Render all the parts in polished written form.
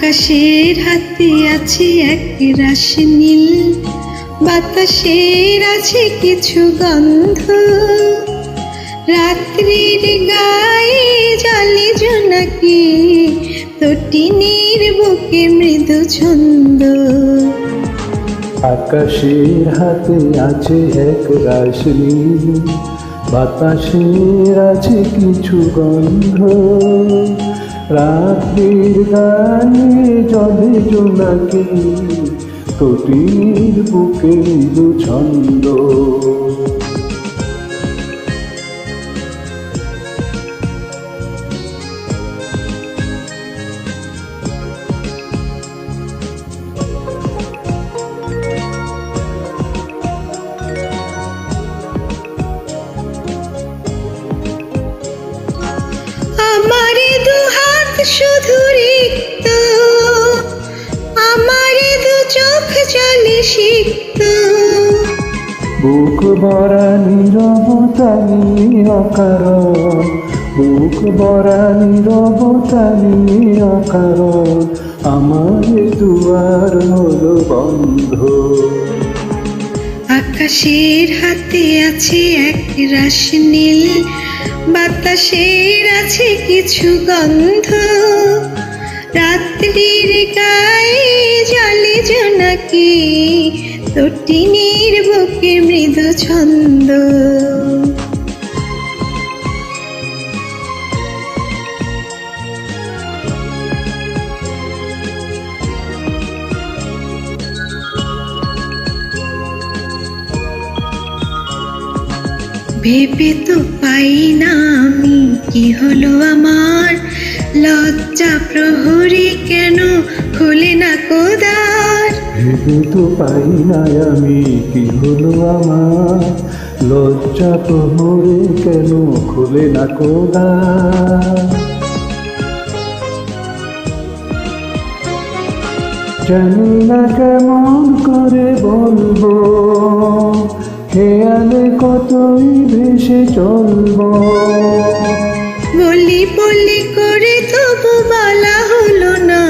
আকাশের হাতে আছে এক রাশি নীল, বাতাসের আছে কিছু গন্ধ, রাত্রির গায়ে জলে জোনাকি, তটিনীর বুকে মৃদু ছন্দ। আকাশের হাতে আছে এক রাশি নীল, বাতাসের আছে কিছু গন্ধ, রাত্রির গায়ে জলে জোনাকি, তটিনীর বুকে মৃদু ছন্দ। আমারে দু হাত শুধু রিক্ত, আমারে দু চোখ জলে সিক্ত, বুক ভরা নীরবতা নিয়ে অকারণ, বুক ভরা নীরবতা নিয়ে অকারণ, আমার দুয়ার হলো বন্ধ। আকাশের হাতে আছে এক রাশি নীল, বাতাসের আছে কিছু গন্ধ, রাত্রির গায়ে জলে জোনাকি, তটিনীর বুকে মৃদু ছন্দ। ভেবে তো পাই না আমি কি হলো আমার, লজ্জা প্রহরী কেন খোলে না কোদার। ভেবে তো পাই না আমি কি হলো আমার, লজ্জা প্রহরে কেন খোলে না কোদার। জানি না কেমন করে বলবো, খেয়ালে কতই ভেসে চলবো। বলি বলি করে তবু বলা হলো না,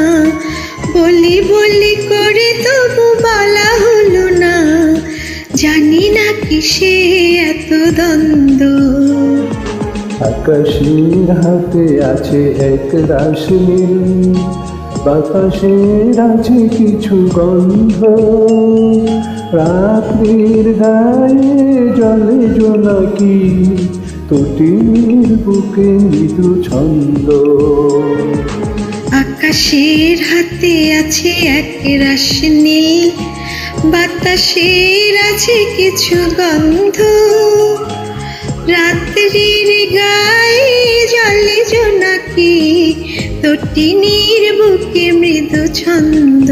বলি বলি করে তবু বলা হলো না, জানি না কিসে এত দ্বন্দ্ব। আকাশের হাতে আছে এক রাশি নীল, বাতাসের আছে কিছু গন্ধ, রাত্রির গায়ে জলে জোনাকি, তটিনীর বুকে মৃদু ছন্দ। আকাশের হাতে আছে এক রাশি নীল, বাতাসের আছে কিছু গন্ধ, রাত্রির গায়ে জলে জোনাকি, তটিনীর বুকে মৃদু ছন্দ।